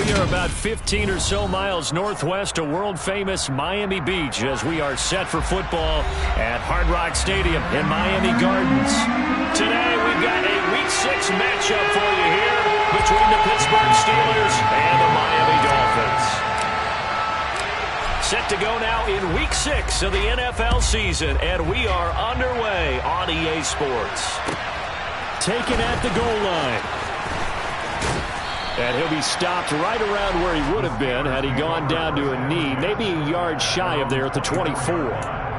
We are about 15 or so miles northwest of world-famous Miami Beach as we are set for football at Hard Rock Stadium in Miami Gardens. Today, we've got a Week 6 matchup for you here between the Pittsburgh Steelers and the Miami Dolphins. Set to go now in Week 6 of the NFL season, and we are underway on EA Sports. Taken at the goal line. And he'll be stopped right around where he would have been had he gone down to a knee, maybe a yard shy of there at the 24.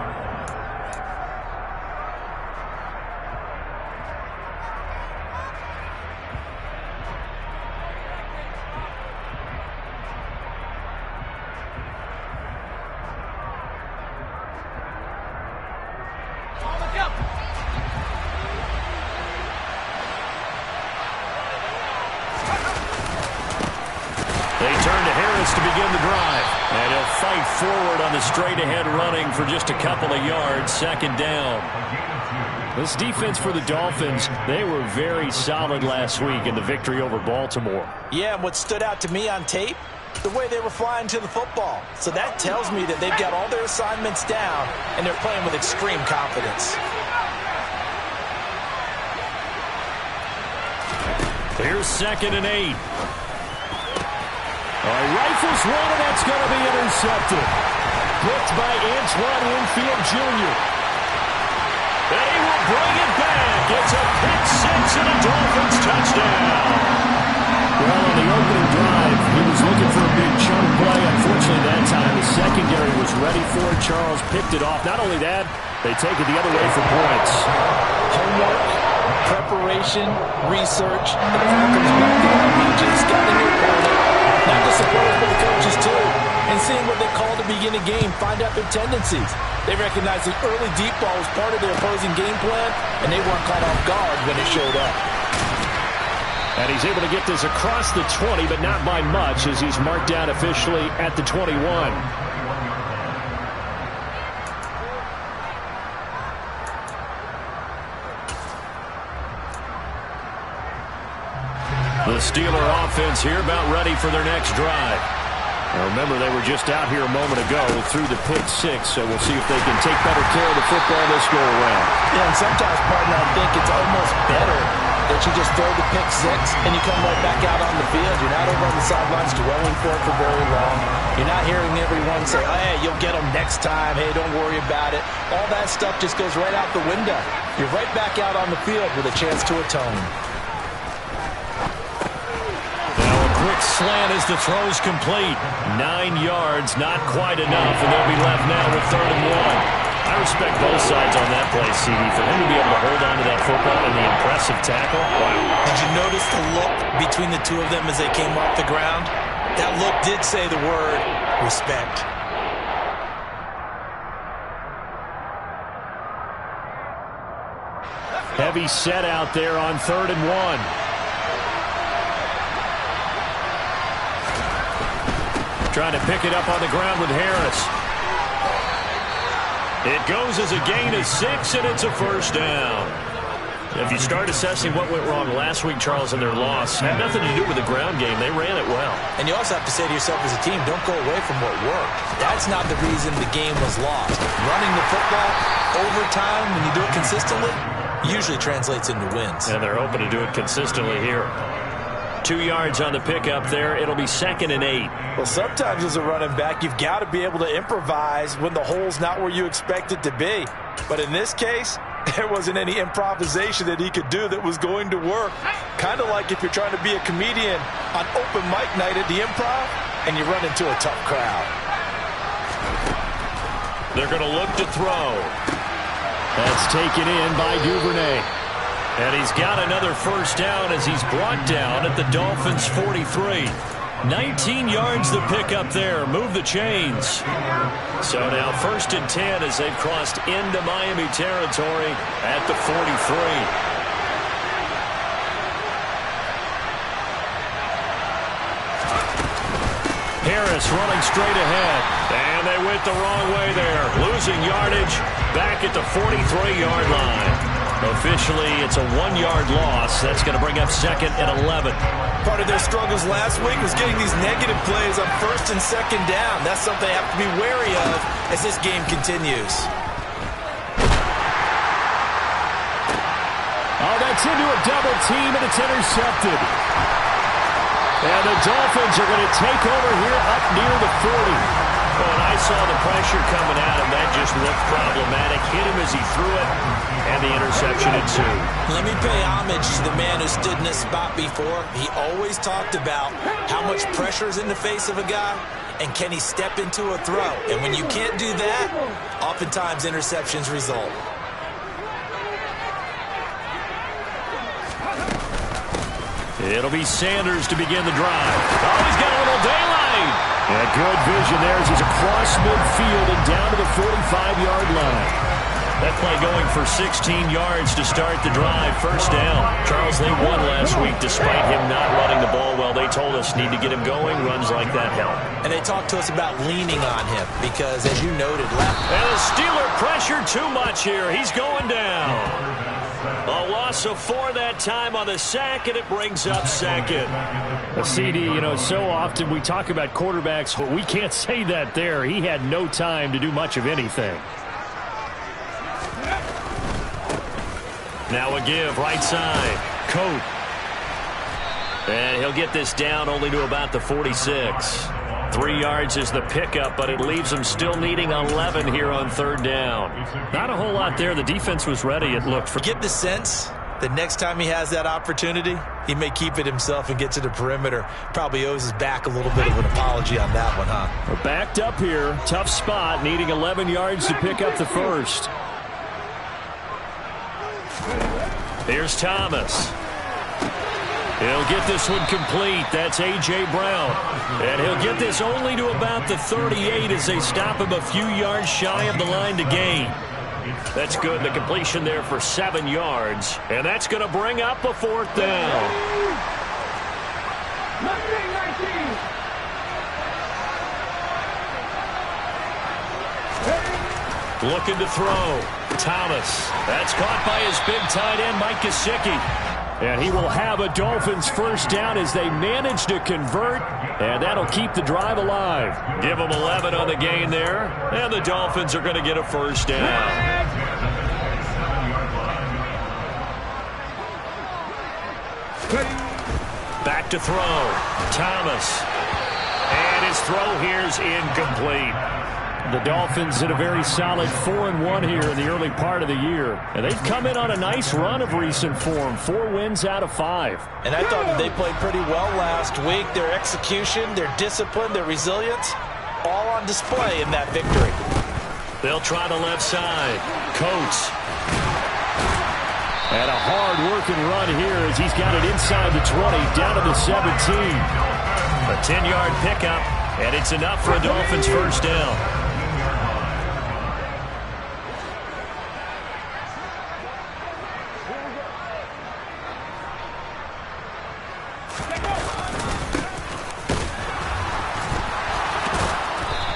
To begin the drive, and he'll fight forward on the straight-ahead running for just a couple of yards, second down. This defense for the Dolphins, they were very solid last week in the victory over Baltimore. Yeah, and what stood out to me on tape, the way they were flying to the football. So that tells me that they've got all their assignments down, and they're playing with extreme confidence. Here's 2nd and 8. Rifles one, and that's going to be intercepted. Picked by Antoine Winfield Jr. And he will bring it back. It's a pick six and a Dolphins touchdown. Well, on the opening drive, he was looking for a big chunk play. Unfortunately, that time, the secondary was ready for it. Charles picked it off. Not only that, they take it the other way for points. Homework, preparation, research. The Falcons back there. Just got in your corner. Not just the players, but the coaches, too. And seeing what they call to begin a game, find out their tendencies. They recognize the early deep ball was part of their opposing game plan, and they weren't caught off guard when it showed up. And he's able to get this across the 20, but not by much, as he's marked down officially at the 21. The Steeler offense here about ready for their next drive. Now remember, they were just out here a moment ago through the pick six, so we'll see if they can take better care of the football this go around. Yeah, and sometimes, partner, I think it's almost better that you just throw the pick six and you come right back out on the field. You're not over on the sidelines dwelling for it for very long. You're not hearing everyone say, oh, hey, you'll get them next time. Hey, don't worry about it. All that stuff just goes right out the window. You're right back out on the field with a chance to atone. Quick slant as the throw's complete. 9 yards, not quite enough, and they'll be left now with 3rd and 1. I respect both sides on that play, CD. For him to be able to hold on to that football and the impressive tackle, wow. Did you notice the look between the two of them as they came off the ground? That look did say the word respect. Heavy set out there on 3rd and 1. Trying to pick it up on the ground with Harris. It goes as a gain of 6, and it's a first down. If you start assessing what went wrong last week, Charles, in their loss, had nothing to do with the ground game. They ran it well. And you also have to say to yourself as a team, don't go away from what worked. That's not the reason the game was lost. Running the football, overtime, when you do it consistently, usually translates into wins. And they're hoping to do it consistently here. 2 yards on the pickup there. It'll be 2nd and 8. Well, sometimes as a running back, you've got to be able to improvise when the hole's not where you expect it to be. But in this case, there wasn't any improvisation that he could do that was going to work. Kind of like if you're trying to be a comedian on open mic night at the Improv and you run into a tough crowd. They're going to look to throw. That's taken in by Duvernay. And he's got another first down as he's brought down at the Dolphins' 43. 19 yards the pickup there. Move the chains. So now 1st and 10 as they've crossed into Miami territory at the 43. Harris running straight ahead. And they went the wrong way there. Losing yardage back at the 43-yard line. A officially, it's a 1-yard loss. That's going to bring up 2nd and 11. Part of their struggles last week was getting these negative plays on 1st and 2nd down. That's something they have to be wary of as this game continues. Oh, that's into a double team, and it's intercepted. And the Dolphins are going to take over here up near the 40. Well, and I saw the pressure coming at him. That just looked problematic. Hit him as he threw it, and the interception ensued. Let me pay homage to the man who stood in this spot before. He always talked about how much pressure is in the face of a guy, and can he step into a throw. And when you can't do that, oftentimes interceptions result. It'll be Sanders to begin the drive. Oh, he's got a little daylight. Yeah, good vision there as he's across midfield and down to the 45-yard line. That play going for 16 yards to start the drive. First down. Charles, they won last week despite him not running the ball well. They told us need to get him going. Runs like that help. And they talked to us about leaning on him because, as you noted, and the Steeler pressure too much here. He's going down. A loss of 4 that time on the sack, and it brings up 2nd. CD, you know, so often we talk about quarterbacks, but we can't say that there. He had no time to do much of anything. Now a give, right side. Coat. And he'll get this down only to about the 46. 3 yards is the pickup, but it leaves him still needing 11 here on 3rd down. Not a whole lot there. The defense was ready, it looked. For get the sense that next time he has that opportunity, he may keep it himself and get to the perimeter. Probably owes his back a little bit of an apology on that one, huh? We're backed up here. Tough spot, needing 11 yards to pick up the first. Here's Thomas. He'll get this one complete. That's A.J. Brown. And he'll get this only to about the 38 as they stop him a few yards shy of the line to gain. That's good. The completion there for 7 yards. And that's going to bring up a 4th down. Looking to throw. Thomas. That's caught by his big tight end, Mike Gesicki. And he will have a Dolphins first down as they manage to convert. And that'll keep the drive alive. Give them 11 on the gain there. And the Dolphins are going to get a first down. Back to throw. Thomas. And his throw here's incomplete. The Dolphins in a very solid 4-1 here in the early part of the year. And they've come in on a nice run of recent form. 4 wins out of 5. And I thought that they played pretty well last week. Their execution, their discipline, their resilience, all on display in that victory. They'll try the left side. Coates. And a hard-working run here as he's got it inside the 20, down to the 17. A 10-yard pickup, and it's enough for a Dolphins first down.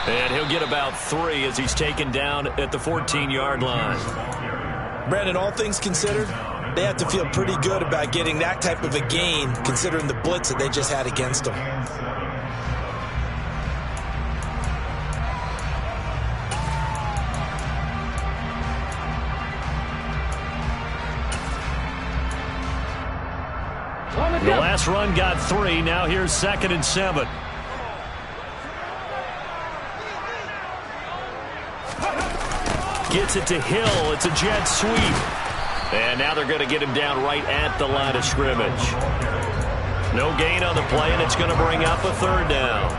And he'll get about 3 as he's taken down at the 14-yard line. Brandon, all things considered, they have to feel pretty good about getting that type of a gain, considering the blitz that they just had against them. The last run got 3. Now here's 2nd and 7. Gets it to Hill. It's a jet sweep. And now they're going to get him down right at the line of scrimmage. No gain on the play, and it's going to bring up a 3rd down.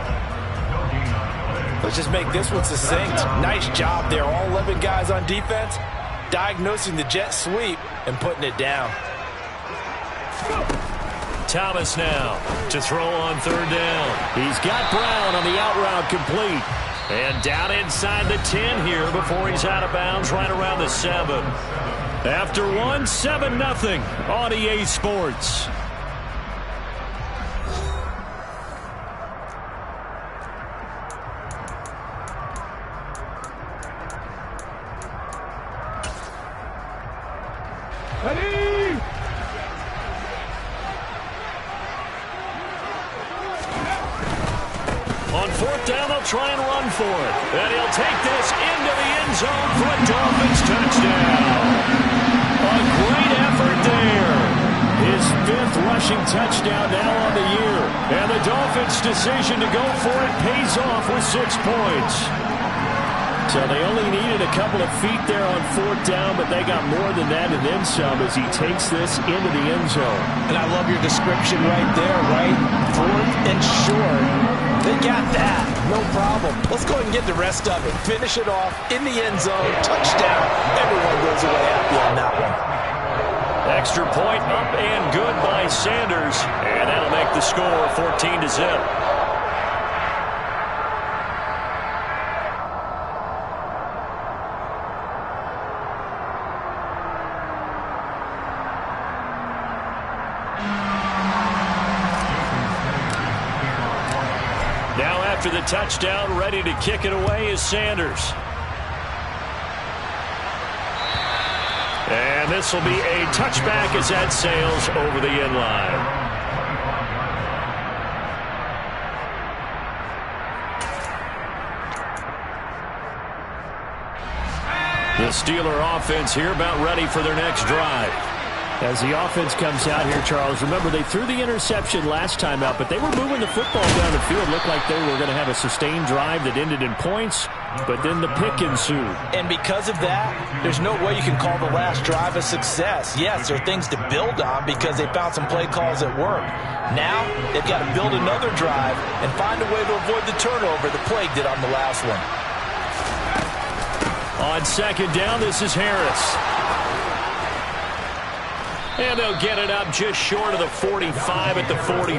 Let's just make this one succinct. Nice job there. All 11 guys on defense diagnosing the jet sweep and putting it down. Thomas now to throw on 3rd down. He's got Brown on the out route complete. And down inside the 10 here before he's out of bounds right around the 7. After 1, 7-0 on EA Sports. On fourth down, they'll try and run for it. And he'll take this into the end zone for a Dolphins touchdown. A great effort there. His fifth rushing touchdown now on the year. And the Dolphins' decision to go for it pays off with 6 points. So they only needed a couple of feet there on fourth down, but they got more than that and then some as he takes this into the end zone. And I love your description right there, right? Fourth and short. They got that. No problem. Let's go ahead and get the rest of it. Finish it off in the end zone. Touchdown. Everyone goes away happy on that one. Extra point up and good by Sanders. And that'll make the score 14-0. Now after the touchdown, ready to kick it away is Sanders. And this will be a touchback as that sails over the end line. The Steeler offense here about ready for their next drive. As the offense comes out here, Charles, remember they threw the interception last time out, but they were moving the football down the field. Looked like they were going to have a sustained drive that ended in points, but then the pick ensued. And because of that, there's no way you can call the last drive a success. Yes, there are things to build on because they found some play calls that work. Now, they've got to build another drive and find a way to avoid the turnover the plague did on the last one. On second down, this is Harris. And they'll get it up just short of the 45 at the 44.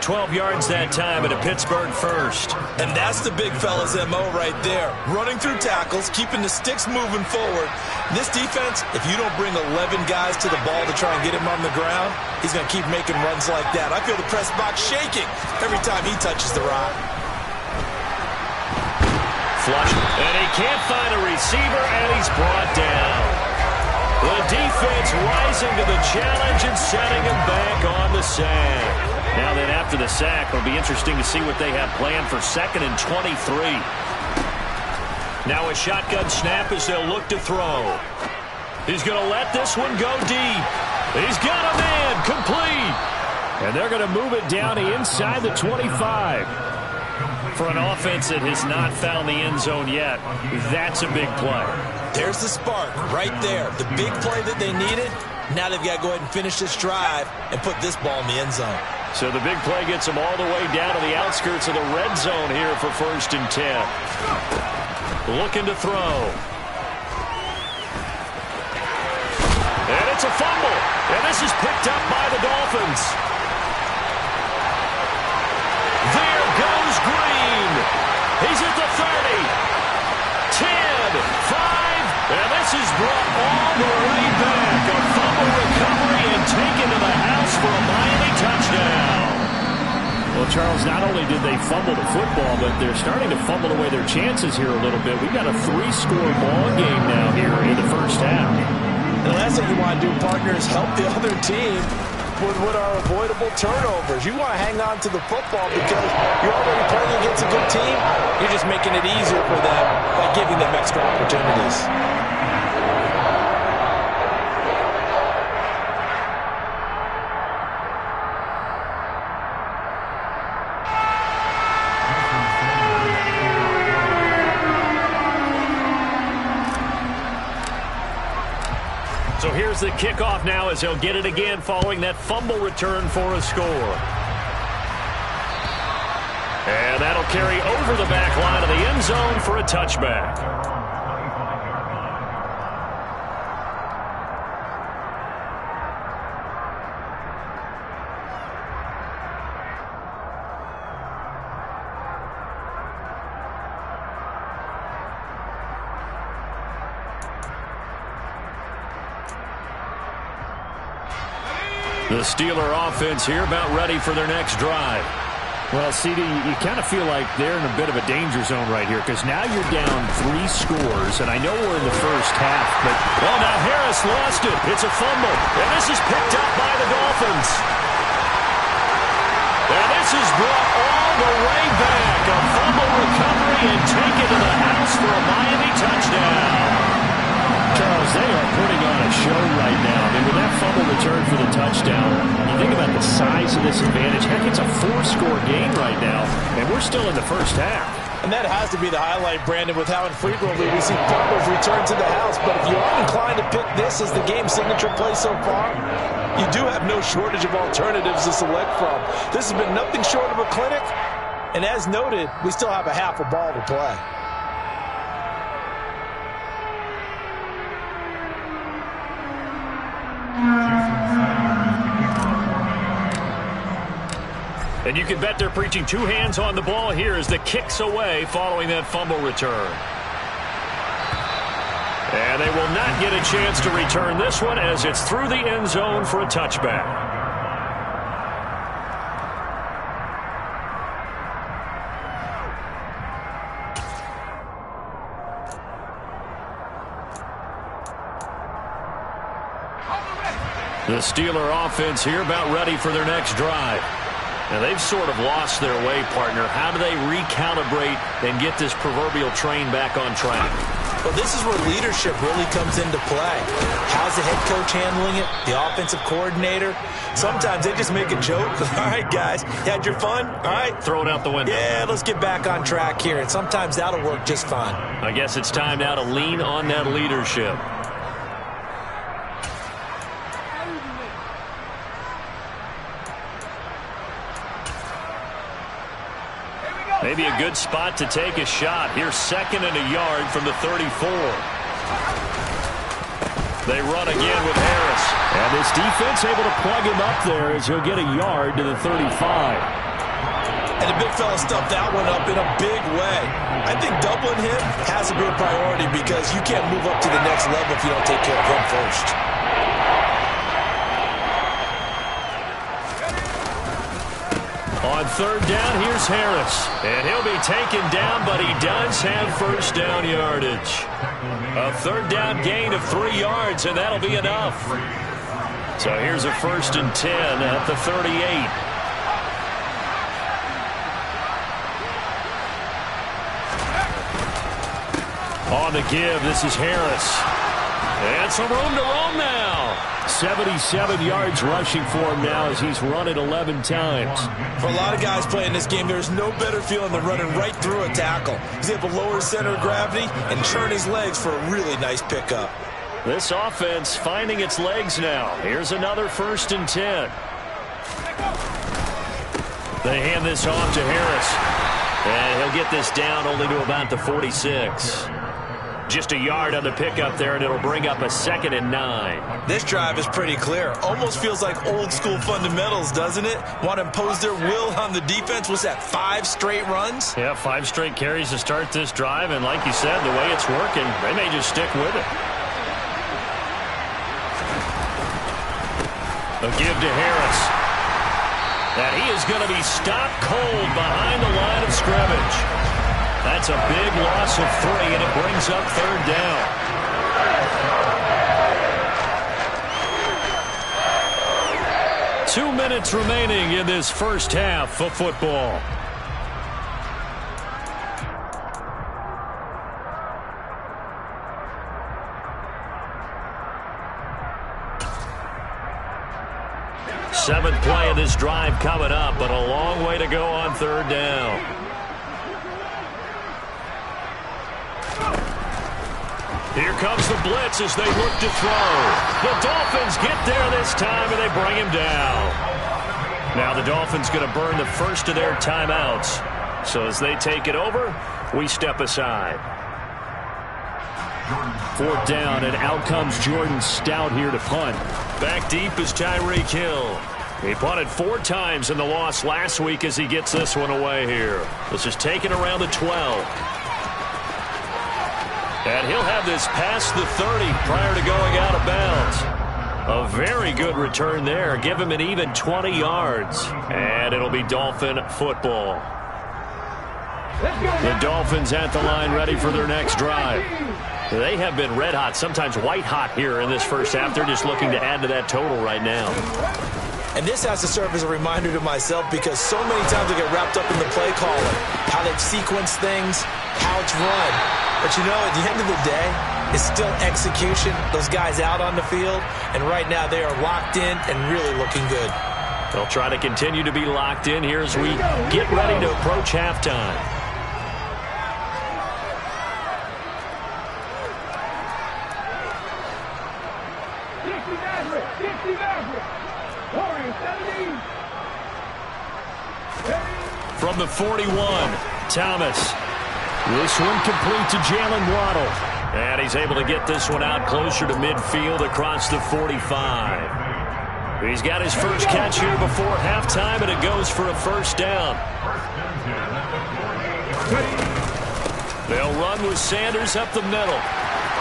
12 yards that time at a Pittsburgh first. And that's the big fella's MO right there. Running through tackles, keeping the sticks moving forward. This defense, if you don't bring 11 guys to the ball to try and get him on the ground, he's going to keep making runs like that. I feel the press box shaking every time he touches the rock. Flush. And he can't find a receiver, and he's brought down. The defense rising to the challenge and setting him back on the sack. Now then, after the sack, it'll be interesting to see what they have planned for 2nd and 23. Now a shotgun snap as they'll look to throw. He's going to let this one go deep. He's got a man complete. And they're going to move it down inside the 25. For an offense that has not found the end zone yet, that's a big play. There's the spark right there. The big play that they needed. Now they've got to go ahead and finish this drive and put this ball in the end zone. So the big play gets them all the way down to the outskirts of the red zone here for 1st and 10. Looking to throw. And it's a fumble. And this is picked up by the Dolphins. There goes Green. He's at the 30. 10, 5. And this is brought all the way back. A fumble recovery and taken to the house for a Miami touchdown. Well, Charles, not only did they fumble the football, but they're starting to fumble away their chances here a little bit. We've got a 3-score ball game now here in the first half. And the last thing you want to do, partner, is help the other team with what are avoidable turnovers. You want to hang on to the football because you're already playing against a good team. You're just making it easier for them by giving them extra opportunities. So here's the kickoff now as he'll get it again following that fumble return for a score. And that'll carry over the back line of the end zone for a touchback. The Steeler offense here about ready for their next drive. Well, CD, you kind of feel like they're in a bit of a danger zone right here because now you're down 3 scores, and I know we're in the first half, but... Well, now Harris lost it. It's a fumble, and this is picked up by the Dolphins. And this is brought all the way back. A fumble recovery and taken to the house for a Miami touchdown. Charles, they are putting on a show right now. I mean, with that fumble return for the touchdown, you think about the size of this advantage. Heck, it's a 4-score game right now, and we're still in the first half. And that has to be the highlight, Brandon, with how infrequently we see fumbles return to the house. But if you are inclined to pick this as the game signature play so far, you do have no shortage of alternatives to select from. This has been nothing short of a clinic, and as noted, we still have a half a ball to play. And you can bet they're preaching 2 hands on the ball here as the kick's away following that fumble return. And they will not get a chance to return this one as it's through the end zone for a touchback. The Steeler offense here about ready for their next drive. Now, they've sort of lost their way, partner. How do they recalibrate and get this proverbial train back on track? Well, this is where leadership really comes into play. How's the head coach handling it? The offensive coordinator? Sometimes they just make a joke. All right, guys, you had your fun? All right. Throw it out the window. Yeah, let's get back on track here. And sometimes that'll work just fine. I guess it's time now to lean on that leadership. Maybe a good spot to take a shot. Here's 2nd and a yard from the 34. They run again with Harris. And this defense able to plug him up there as he'll get a yard to the 35. And the big fella stuffed that one up in a big way. I think doubling him has to be a priority because you can't move up to the next level if you don't take care of him first. On 3rd down, here's Harris. And he'll be taken down, but he does have first down yardage. A 3rd down gain of 3 yards, and that'll be enough. So here's a 1st and 10 at the 38. On the give, this is Harris. And some room to roam now. 77 yards rushing for him now as he's run it 11 times. For a lot of guys playing this game, there's no better feeling than running right through a tackle. He's able to lower his center of gravity and churn his legs for a really nice pickup. This offense finding its legs now. Here's another 1st and 10. They hand this off to Harris. And he'll get this down only to about the 46. Just a yard on the pickup there, and it'll bring up a 2nd and 9. This drive is pretty clear. Almost feels like old school fundamentals, doesn't it? Want to impose their will on the defense. Was that 5 straight runs? Yeah, 5 straight carries to start this drive, and like you said, the way it's working, they may just stick with it. A give to Harris. And he is going to be stopped cold behind the line of scrimmage. That's a big loss of 3, and it brings up 3rd down. Two minutes remaining in this first half of football. Seventh play of this drive coming up, but a long way to go on 3rd down. Here comes the blitz as they look to throw. The Dolphins get there this time, and they bring him down. Now the Dolphins going to burn the first of their timeouts. So as they take it over, we step aside. 4th down, and out comes Jordan Stout here to punt. Back deep is Tyreek Hill. He punted 4 times in the loss last week as he gets this one away here. This is taken around the 12. And he'll have this past the 30 prior to going out of bounds. A very good return there. Give him an even 20 yards. And it'll be Dolphin football. The Dolphins at the line ready for their next drive. They have been red hot, sometimes white hot here in this first half. They're just looking to add to that total right now. And this has to serve as a reminder to myself because so many times I get wrapped up in the play calling, how they've sequenced things, how it's run. But you know, at the end of the day, it's still execution. Those guys out on the field, and right now they are locked in and really looking good. They'll try to continue to be locked in here as we get ready to approach halftime. From the 41, Thomas. This one complete to Jalen Waddle. And he's able to get this one out closer to midfield across the 45. He's got his first catch here before halftime, and it goes for a first down. They'll run with Sanders up the middle.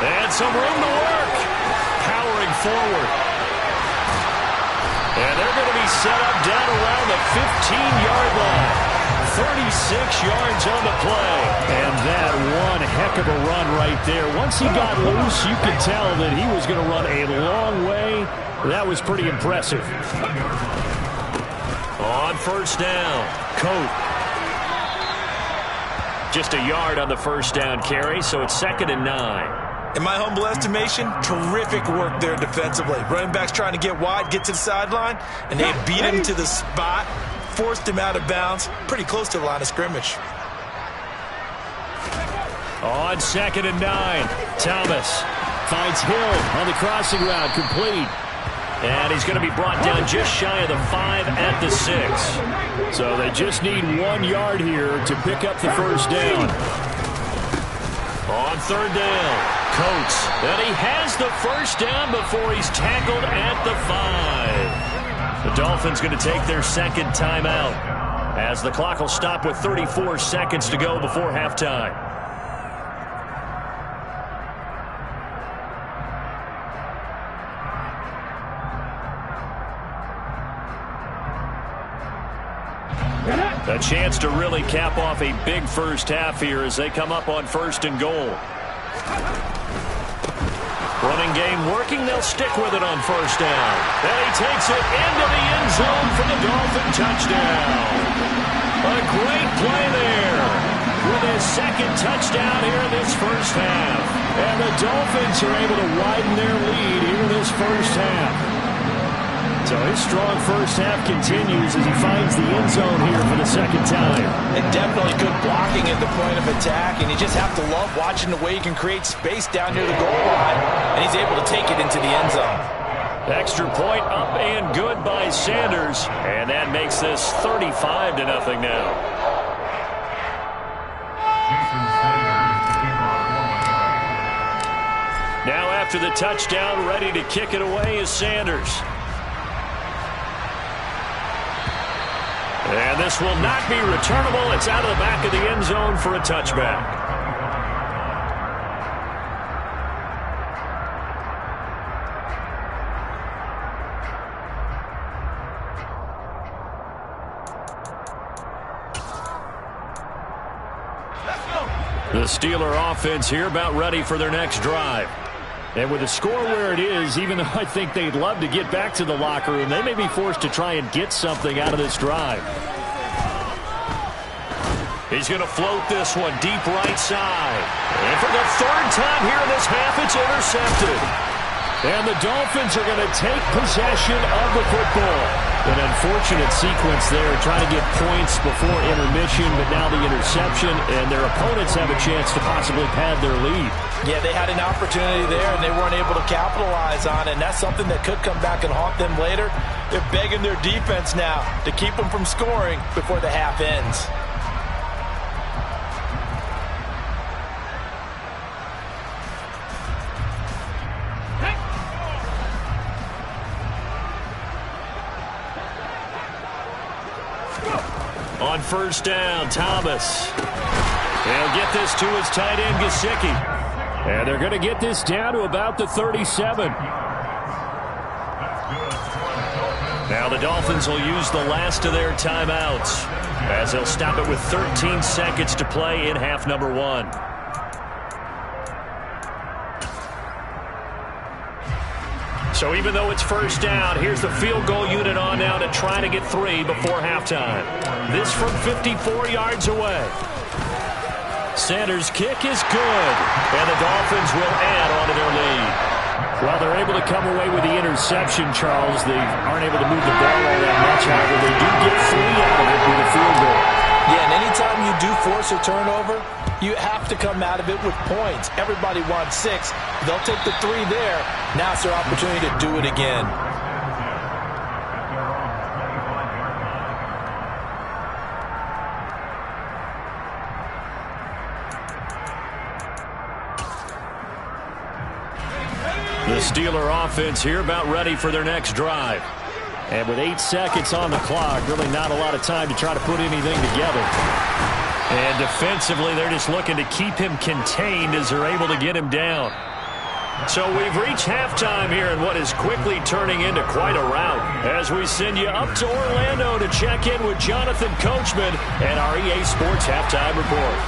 And some room to work. Powering forward. And they're going to be set up down around the 15-yard line. 36 yards on the play. And that one heck of a run right there. Once he got loose, you could tell that he was going to run a long way. That was pretty impressive. On first down, Coat. Just a yard on the first down carry, so it's 2nd and 9. In my humble estimation, terrific work there defensively. Running back's trying to get wide, get to the sideline, and they beat him to the spot, forced him out of bounds, pretty close to the line of scrimmage. On 2nd and 9, Thomas finds Hill on the crossing route, complete. And he's going to be brought down just shy of the 5 at the 6. So they just need 1 yard here to pick up the first down. On 3rd down, Coates. And he has the first down before he's tackled at the 5. The Dolphins going to take their 2nd timeout as the clock will stop with 34 seconds to go before halftime. A chance to really cap off a big first half here as they come up on 1st and goal. Running game working. They'll stick with it on 1st down. And he takes it into the end zone for the Dolphin touchdown. A great play there with his 2nd touchdown here in this first half. And the Dolphins are able to widen their lead here in this first half. So his strong first half continues as he finds the end zone here for the 2nd time. And definitely good blocking at the point of attack, and you just have to love watching the way he can create space down near the goal line, and he's able to take it into the end zone. Extra point up and good by Sanders, and that makes this 35-0 now. Now after the touchdown, ready to kick it away is Sanders. And this will not be returnable. It's out of the back of the end zone for a touchback. The Steeler offense here about ready for their next drive. And with the score where it is, even though I think they'd love to get back to the locker room, they may be forced to try and get something out of this drive. He's going to float this one deep right side. And for the 3rd time here in this half, it's intercepted. And the Dolphins are going to take possession of the football. An unfortunate sequence there, trying to get points before intermission, but now the interception, and their opponents have a chance to possibly pad their lead. Yeah, they had an opportunity there, and they weren't able to capitalize on it, and that's something that could come back and haunt them later. They're begging their defense now to keep them from scoring before the half ends. On 1st down, Thomas. They'll get this to his tight end, Gesicki. And they're going to get this down to about the 37. Now the Dolphins will use the last of their timeouts as they'll stop it with 13 seconds to play in half number 1. So even though it's first down, here's the field goal unit on now to try to get 3 before halftime. This from 54 yards away. Sanders' kick is good, and the Dolphins will add on to their lead. Well, they're able to come away with the interception, Charles. They aren't able to move the ball all that much. However, they do get 3 out of it with a field goal. Yeah, and anytime you do force a turnover, you have to come out of it with points. Everybody wants 6. They'll take the 3 there. Now it's their opportunity to do it again. The Steeler offense here about ready for their next drive. And with 8 seconds on the clock, really not a lot of time to try to put anything together. And defensively, they're just looking to keep him contained as they're able to get him down. So we've reached halftime here in what is quickly turning into quite a rout as we send you up to Orlando to check in with Jonathan Coachman and our EA Sports Halftime Report.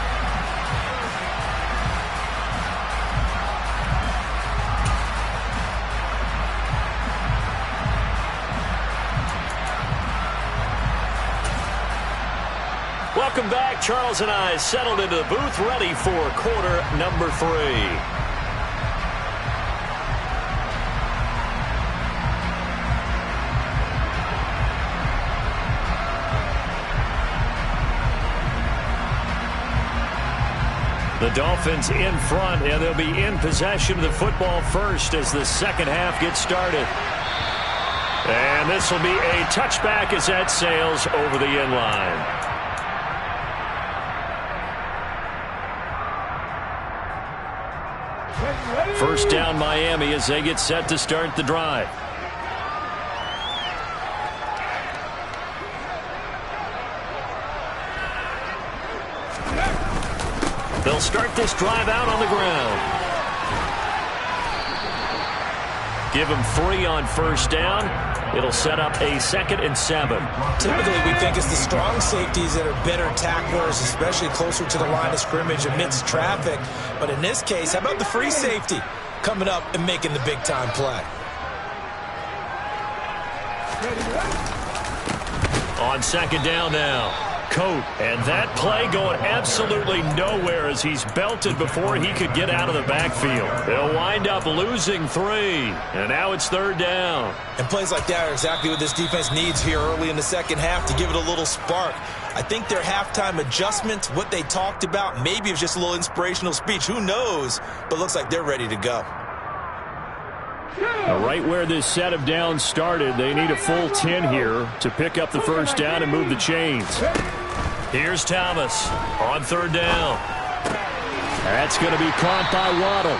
Welcome back. Charles and I settled into the booth, ready for quarter number 3. The Dolphins in front, and they'll be in possession of the football first as the second half gets started. And this will be a touchback as that sails over the end line. First down Miami as they get set to start the drive. They'll start this drive out on the ground. Give them 3 on first down. It'll set up a 2nd and 7. Typically, we think it's the strong safeties that are better tacklers, especially closer to the line of scrimmage amidst traffic. But in this case, how about the free safety coming up and making the big-time play? On second down now, Coat. And that play going absolutely nowhere as he's belted before he could get out of the backfield. They'll wind up losing 3. And now it's third down. And plays like that are exactly what this defense needs here early in the second half to give it a little spark. I think their halftime adjustments, what they talked about, maybe it was just a little inspirational speech. Who knows? But looks like they're ready to go. Right where this set of downs started, they need a full 10 here to pick up the first down and move the chains. Here's Thomas on third down. That's going to be caught by Waddle.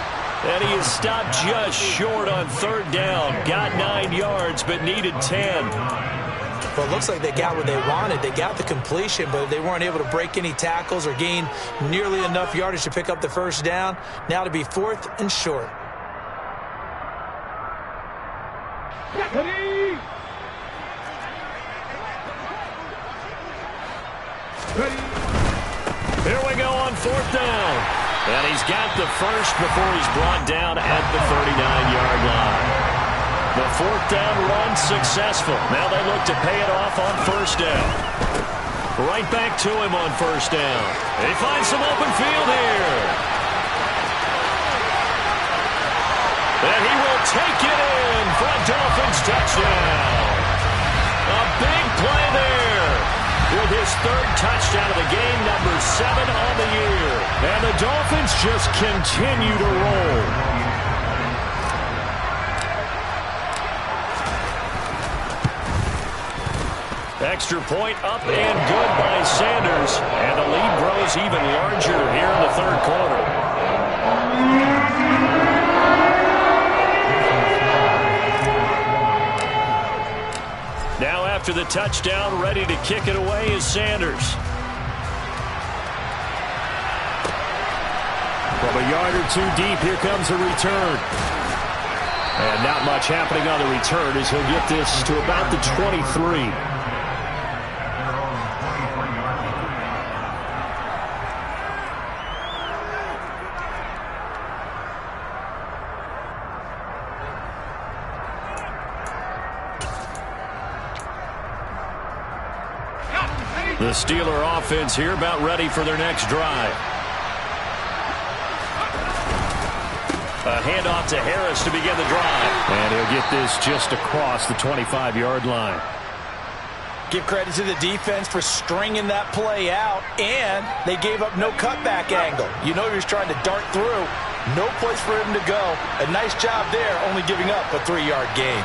And he is stopped just short on third down. Got 9 yards, but needed 10. Well, it looks like they got what they wanted. They got the completion, but they weren't able to break any tackles or gain nearly enough yardage to pick up the first down. Now to be 4th and short. Here we go on 4th down. And he's got the first before he's brought down at the 39-yard line. The 4th down run successful. Now they look to pay it off on first down. Right back to him on first down. He finds some open field here. And he will take it in for a Dolphins touchdown. A big play there with his 3rd touchdown of the game, number 7 on the year. And the Dolphins just continue to roll. Extra point up and good by Sanders. And the lead grows even larger here in the 3rd quarter. Now after the touchdown, ready to kick it away is Sanders. From a yard or 2 deep, here comes a return. And not much happening on the return as he'll get this to about the 23. The Steeler offense here about ready for their next drive. A handoff to Harris to begin the drive. And he'll get this just across the 25-yard line. Give credit to the defense for stringing that play out, and they gave up no cutback angle. You know he was trying to dart through. No place for him to go. A nice job there, only giving up a 3-yard gain.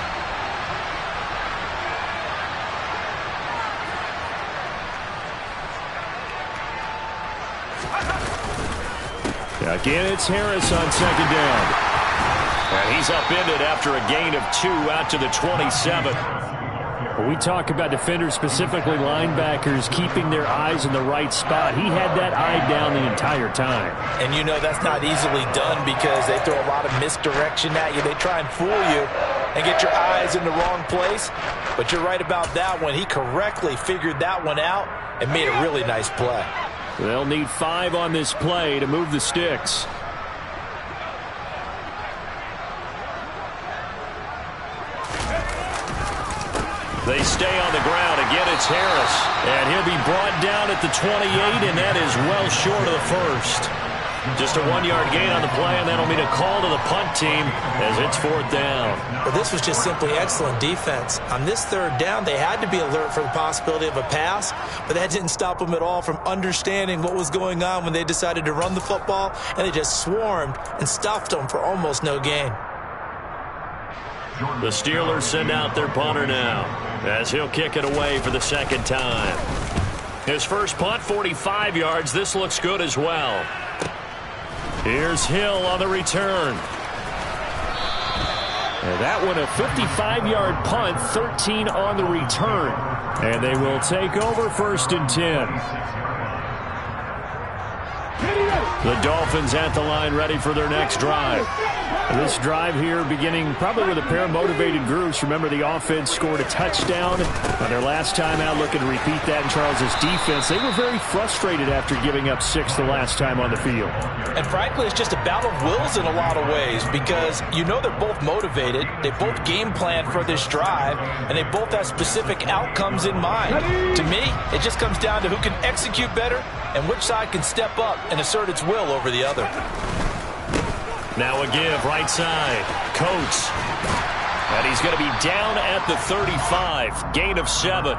Again, it's Harris on second down. And he's upended after a gain of 2 out to the 27. When we talk about defenders, specifically linebackers, keeping their eyes in the right spot, he had that eye down the entire time. And you know that's not easily done because they throw a lot of misdirection at you. They try and fool you and get your eyes in the wrong place. But you're right about that one. He correctly figured that one out and made a really nice play. They'll need 5 on this play to move the sticks. They stay on the ground. Again, it's Harris. And he'll be brought down at the 28, and that is well short of the first. Just a 1-yard gain on the play, and that'll mean a call to the punt team as it's 4th down. Well, this was just simply excellent defense. On this 3rd down, they had to be alert for the possibility of a pass, but that didn't stop them at all from understanding what was going on when they decided to run the football, and they just swarmed and stuffed them for almost no gain. The Steelers send out their punter now as he'll kick it away for the 2nd time. His first punt, 45 yards. This looks good as well. Here's Hill on the return. And that one a 55-yard punt, 13 on the return. And they will take over 1st and 10. The Dolphins at the line ready for their next drive. This drive here beginning probably with a pair of motivated groups. Remember, the offense scored a touchdown on their last time out. Looking to repeat that in Charles's defense. They were very frustrated after giving up 6 the last time on the field. And frankly, it's just a battle of wills in a lot of ways because you know they're both motivated. They both game plan for this drive, and they both have specific outcomes in mind. To me, it just comes down to who can execute better and which side can step up and assert its will over the other. Now a give, right side. Coates. And he's going to be down at the 35. Gain of 7.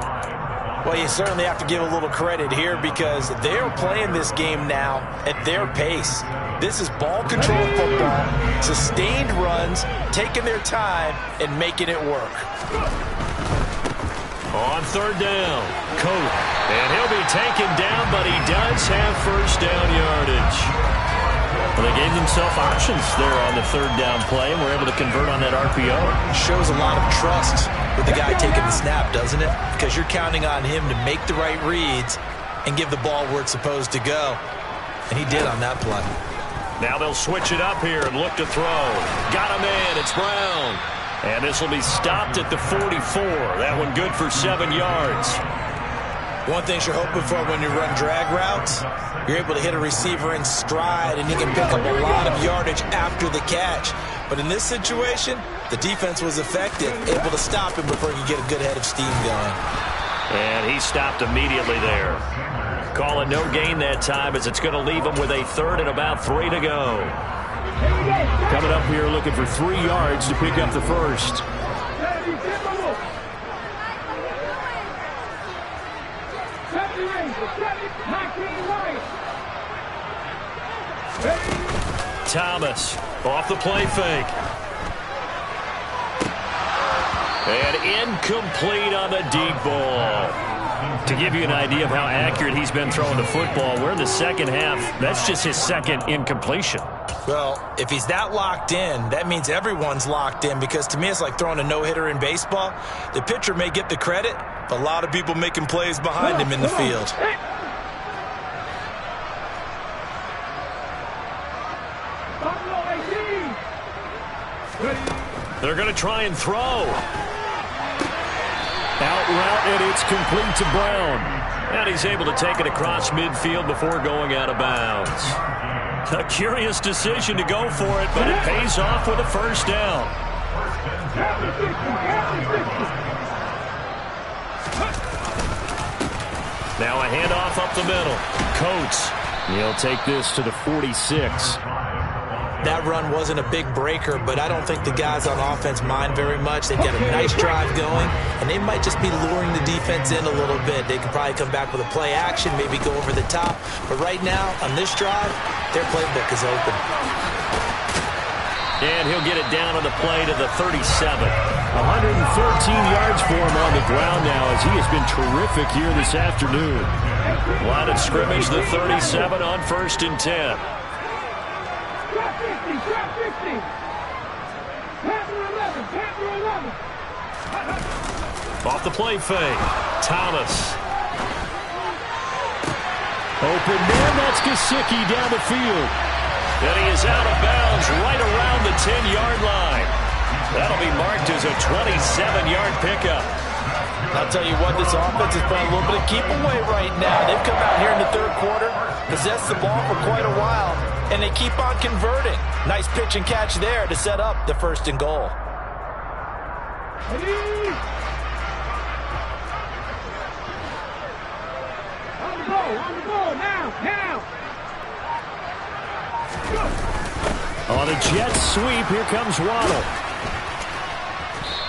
Well, you certainly have to give a little credit here because they're playing this game now at their pace. This is ball control football, sustained runs, taking their time, and making it work. On 3rd down, Coates. And he'll be taken down, but he does have 1st down yardage. Well, they gave themselves options there on the 3rd down play, and were able to convert on that RPO. Shows a lot of trust with the guy taking the snap, doesn't it? Because you're counting on him to make the right reads and give the ball where it's supposed to go. And he did on that play. Now they'll switch it up here and look to throw. Got him in. It's Brown. And this will be stopped at the 44. That one good for 7 yards. One thing you're hoping for when you run drag routes, you're able to hit a receiver in stride and you can pick up a lot of yardage after the catch. But in this situation, the defense was effective, able to stop him before he could get a good head of steam going. And he stopped immediately there. Call it no gain that time as it's going to leave him with a 3rd and about 3 to go. Coming up here looking for 3 yards to pick up the 1st. Thomas off the play fake. And incomplete on the deep ball. To give you an idea of how accurate he's been throwing the football, we're in the 2nd half. That's just his 2nd incompletion. Well, if he's that locked in, that means everyone's locked in because to me it's like throwing a no-hitter in baseball. The pitcher may get the credit, but a lot of people making plays behind him in the field. They're going to try and throw. Out route, and it's complete to Brown. And he's able to take it across midfield before going out of bounds. A curious decision to go for it, but it pays off with a first down. Now a handoff up the middle. Coates. He'll take this to the 46. That run wasn't a big breaker, but I don't think the guys on offense mind very much. They've got a nice drive going, and they might just be luring the defense in a little bit. They could probably come back with a play action, maybe go over the top. But right now, on this drive, their playbook is open. And he'll get it down on the play to the 37. 113 yards for him on the ground now, as he has been terrific here this afternoon. Line of scrimmage, the 37 on 1st and 10. Off the play fake. Thomas. Open man, that's Gesicki down the field. And he is out of bounds right around the 10-yard line. That'll be marked as a 27-yard pickup. I'll tell you what, this offense is playing a little bit of keep away right now. They've come out here in the third quarter, possessed the ball for quite a while, and they keep on converting. Nice pitch and catch there to set up the 1st and goal. On the ball, now! On a jet sweep, here comes Waddle.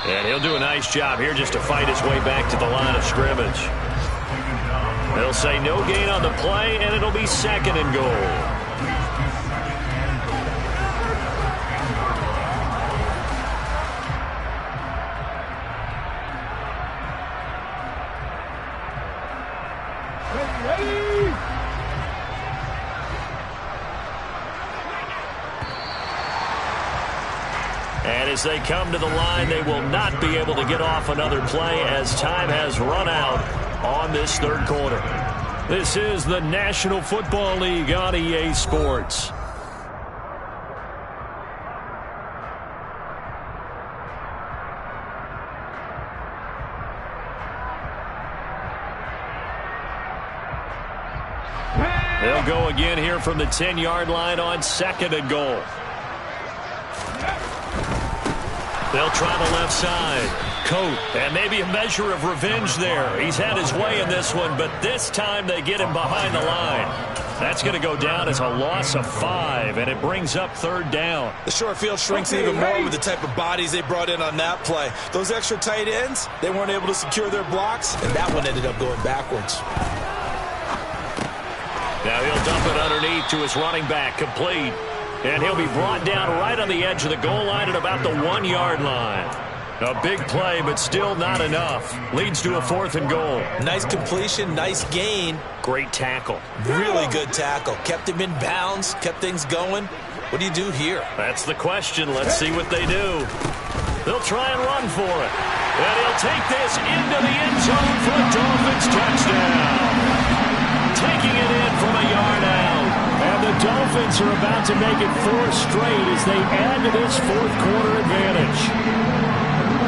And he'll do a nice job here just to fight his way back to the line of scrimmage. They'll say no gain on the play, and it'll be 2nd and goal. And as they come to the line, they will not be able to get off another play as time has run out on this third quarter. This is the National Football League on EA Sports. They'll go again here from the 10-yard line on 2nd and goal. They'll try the left side. Coat, and maybe a measure of revenge there. He's had his way in this one, but this time they get him behind the line. That's going to go down as a loss of 5, and it brings up 3rd down. The short field shrinks even more with the type of bodies they brought in on that play. Those extra tight ends, they weren't able to secure their blocks, and that one ended up going backwards. Now he'll dump it underneath to his running back, complete. And he'll be brought down right on the edge of the goal line at about the 1-yard line. A big play, but still not enough. Leads to a 4th and goal. Nice completion, nice gain. Great tackle. Really good tackle. Kept him in bounds, kept things going. What do you do here? That's the question. Let's see what they do. They'll try and run for it. And he'll take this into the end zone for a Dolphins touchdown. Taking it in from a yard out. And the Dolphins are about to make it 4 straight as they add to this 4th quarter advantage.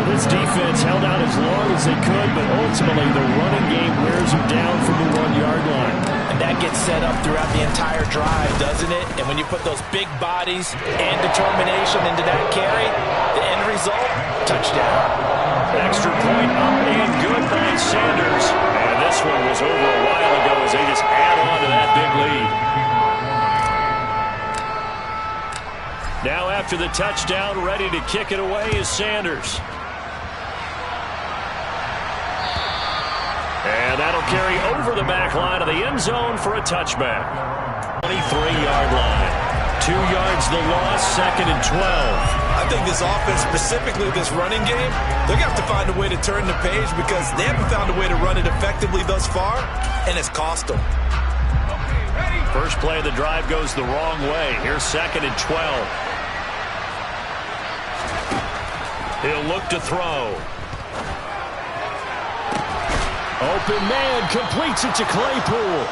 This defense held out as long as they could, but ultimately the running game wears them down from the 1-yard line. And that gets set up throughout the entire drive, doesn't it? And when you put those big bodies and determination into that carry, the end result, touchdown. Extra point up and good by Sanders. And this one was over a while ago as they just add on to that big lead. Now after the touchdown, ready to kick it away is Sanders. And that'll carry over the back line of the end zone for a touchback. 23-yard line. 2 yards the loss, 2nd and 12. I think this offense, specifically this running game, they're going to have to find a way to turn the page because they haven't found a way to run it effectively thus far, and it's cost them. First play of the drive goes the wrong way. Here's 2nd and 12. He'll look to throw. Open man, completes it to Claypool.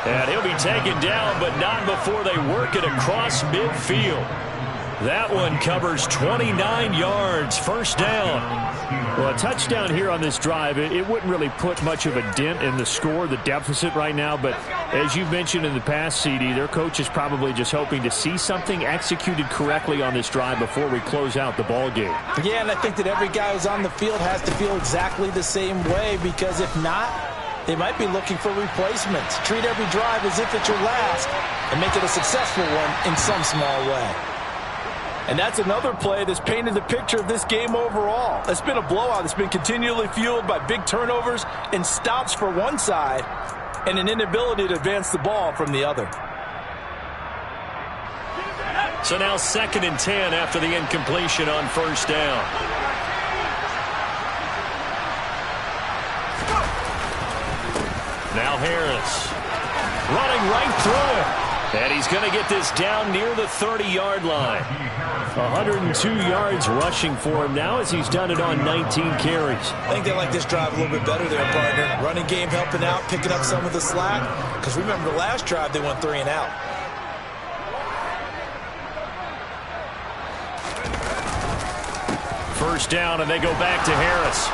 And he'll be taken down, but not before they work it across midfield. That one covers 29 yards, first down. Well, a touchdown here on this drive, it wouldn't really put much of a dent in the score, the deficit right now. But as you've mentioned in the past, CD, their coach is probably just hoping to see something executed correctly on this drive before we close out the ball game. Yeah, and I think that every guy who's on the field has to feel exactly the same way, because if not, they might be looking for replacements. Treat every drive as if it's your last and make it a successful one in some small way. And that's another play that's painted the picture of this game overall. It's been a blowout. It's been continually fueled by big turnovers and stops for one side and an inability to advance the ball from the other. So now 2nd and 10 after the incompletion on first down. Now Harris running right through it. And he's going to get this down near the 30-yard line. 102 yards rushing for him now as he's done it on 19 carries. I think they like this drive a little bit better there, partner. Running game helping out, picking up some of the slack. Because remember, the last drive they went 3 and out. First down, and they go back to Harris.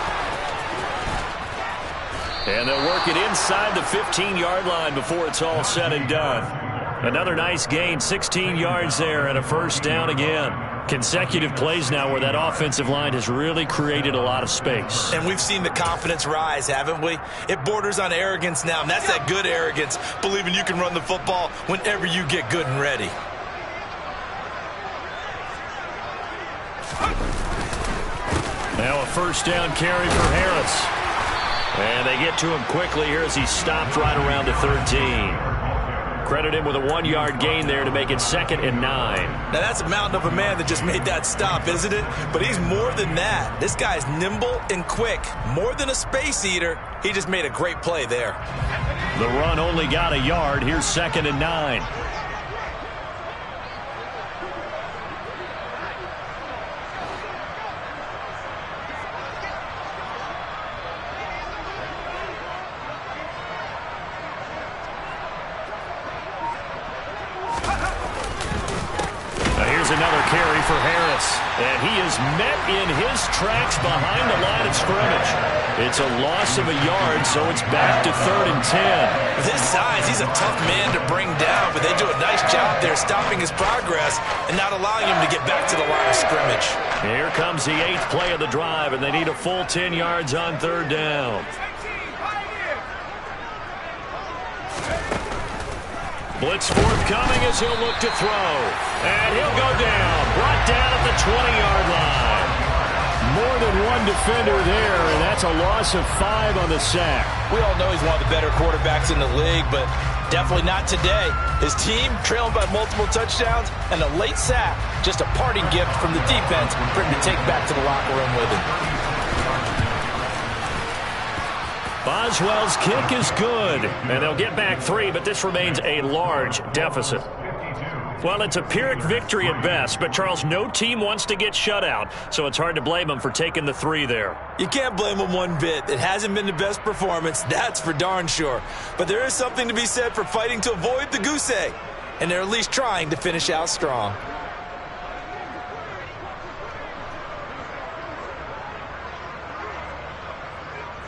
And they'll work it inside the 15-yard line before it's all said and done. Another nice gain, 16 yards there, and a first down again. Consecutive plays now where that offensive line has really created a lot of space. And we've seen the confidence rise, haven't we? It borders on arrogance now, and that's that good arrogance, believing you can run the football whenever you get good and ready. Now a first down carry for Harris. And they get to him quickly here as he stopped right around the 13. Credit him with a 1-yard gain there to make it 2nd and 9. Now that's a mountain of a man that just made that stop, isn't it? But he's more than that. This guy's nimble and quick. More than a space eater. He just made a great play there. The run only got a yard. Here's 2nd and 9. Another carry for Harris, and he is met in his tracks behind the line of scrimmage. It's a loss of a yard, so it's back to 3rd and 10. With his size, he's a tough man to bring down, but they do a nice job there stopping his progress and not allowing him to get back to the line of scrimmage. Here comes the 8th play of the drive, and they need a full 10 yards on 3rd down. Blitz forthcoming as he'll look to throw. And he'll go down. Brought down at the 20-yard line. More than one defender there, and that's a loss of 5 on the sack. We all know he's one of the better quarterbacks in the league, but definitely not today. His team trailing by multiple touchdowns and a late sack. Just a parting gift from the defense for him to take back to the locker room with him. Boswell's kick is good, and they'll get back 3, but this remains a large deficit. Well, it's a Pyrrhic victory at best, but, Charles, no team wants to get shut out, so it's hard to blame them for taking the 3 there. You can't blame them one bit. It hasn't been the best performance, that's for darn sure. But there is something to be said for fighting to avoid the goose egg, and they're at least trying to finish out strong.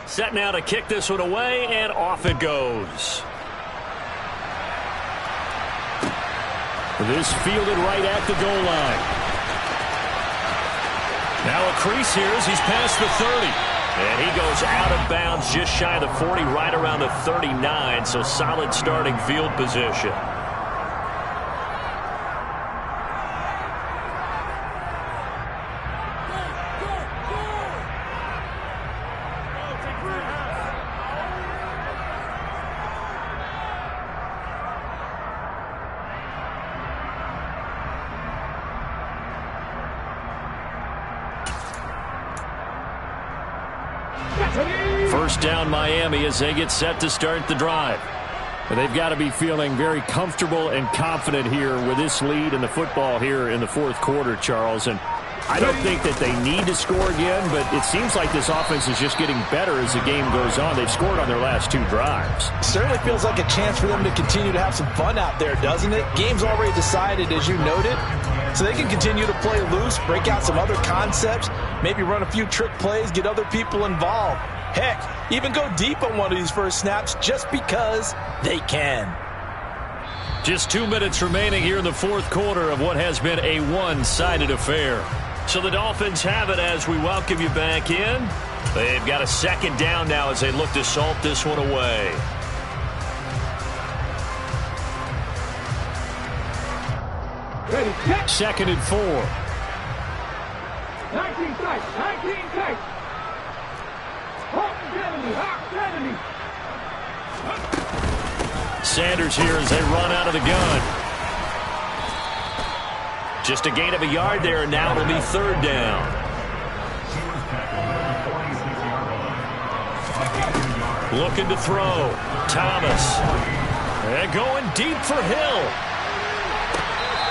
Set now to kick this one away, and off it goes. This fielded right at the goal line. Now a crease here as he's past the 30. And he goes out of bounds just shy of the 40, right around the 39, so solid starting field position. First down Miami as they get set to start the drive. But they've got to be feeling very comfortable and confident here with this lead in the football here in the 4th quarter, Charles. And I don't think that they need to score again, but it seems like this offense is just getting better as the game goes on. They've scored on their last 2 drives. Certainly feels like a chance for them to continue to have some fun out there, doesn't it? Game's already decided, as you noted. so they can continue to play loose, break out some other concepts, maybe run a few trick plays, get other people involved. Heck, even go deep on one of these first snaps just because they can. Just 2 minutes remaining here in the fourth quarter of what has been a one-sided affair. So the Dolphins have it as we welcome you back in. They've got a second down now as they look to salt this one away. Ready, second and 4. 19 tight, 19 tight. Hawk 70. Sanders here as they run out of the gun. Just a gain of a yard there, and now it'll be third down. Looking to throw. Thomas. And going deep for Hill.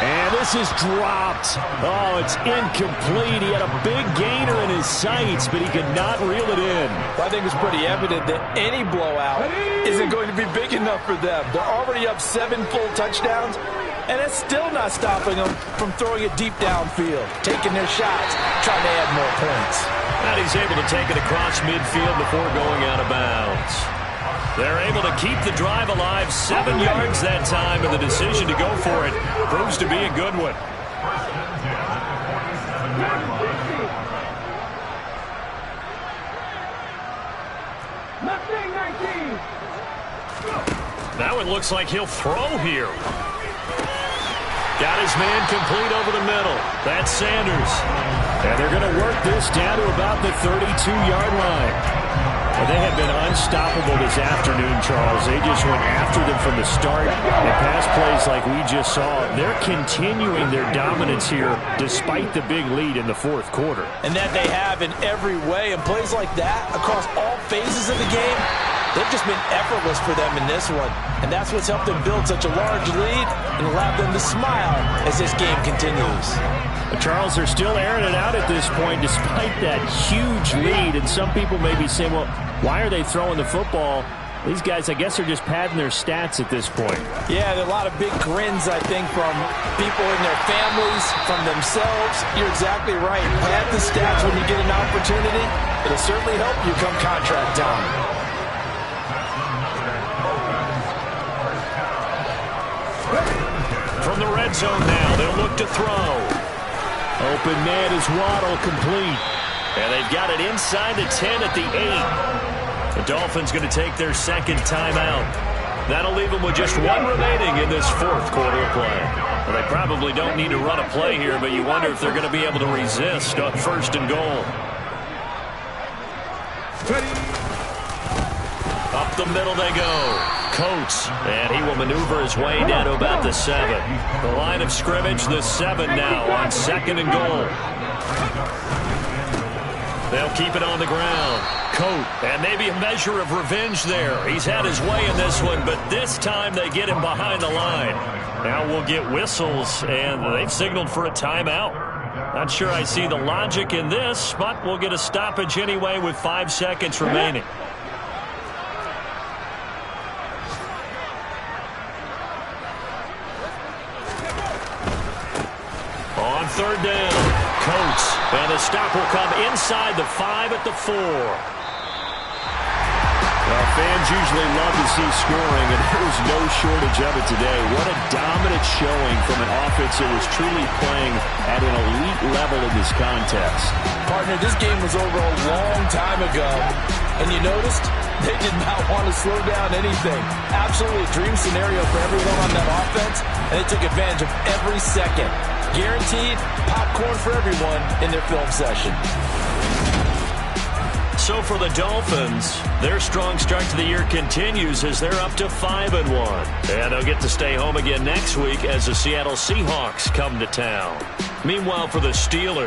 And this is dropped. Oh, it's incomplete. He had a big gainer in his sights, but he could not reel it in. I think it's pretty evident that any blowout isn't going to be big enough for them. They're already up 7 full touchdowns, and it's still not stopping them from throwing it deep downfield, taking their shots, trying to add more points. And he's able to take it across midfield before going out of bounds. They're able to keep the drive alive, 7 yards that time, and the decision to go for it proves to be a good one. That one looks like he'll throw here. Got his man complete over the middle. That's Sanders. And they're going to work this down to about the 32-yard line. Well, they have been unstoppable this afternoon, Charles. They just went after them from the start. And pass plays like we just saw, they're continuing their dominance here despite the big lead in the fourth quarter. And that they have in every way. And plays like that across all phases of the game, they've just been effortless for them in this one. And that's what's helped them build such a large lead and allowed them to smile as this game continues. Charles, they're still airing it out at this point despite that huge lead. And some people may be saying, well, why are they throwing the football? These guys, I guess, are just padding their stats at this point. Yeah, there are a lot of big grins, I think, from people in their families, from themselves. You're exactly right. Pad the stats when you get an opportunity. It'll certainly help you come contract time. From the red zone now, they'll look to throw. Open man is Waddle, complete. And they've got it inside the 10 at the 8. The Dolphins going to take their second timeout. That'll leave them with just one remaining in this fourth quarter of play. Well, they probably don't need to run a play here, but you wonder if they're going to be able to resist on first and goal. Up the middle they go. Coates, and he will maneuver his way down to about the 7. The line of scrimmage, the 7 now on second and goal. They'll keep it on the ground. Coat, and maybe a measure of revenge there. He's had his way in this one, but this time they get him behind the line. Now we'll get whistles, and they've signaled for a timeout. Not sure I see the logic in this, but we'll get a stoppage anyway with 5 seconds remaining. On third down, Coates, and the stop will come inside the 5 at the 4. Well, fans usually love to see scoring, and there was no shortage of it today. What a dominant showing from an offense that was truly playing at an elite level in this contest. Partner, this game was over a long time ago, and you noticed they did not want to slow down anything. Absolutely a dream scenario for everyone on that offense, and they took advantage of every second. Guaranteed popcorn for everyone in their film session. So for the Dolphins, their strong start to the year continues as they're up to 5-1. And they'll get to stay home again next week as the Seattle Seahawks come to town. Meanwhile, for the Steelers,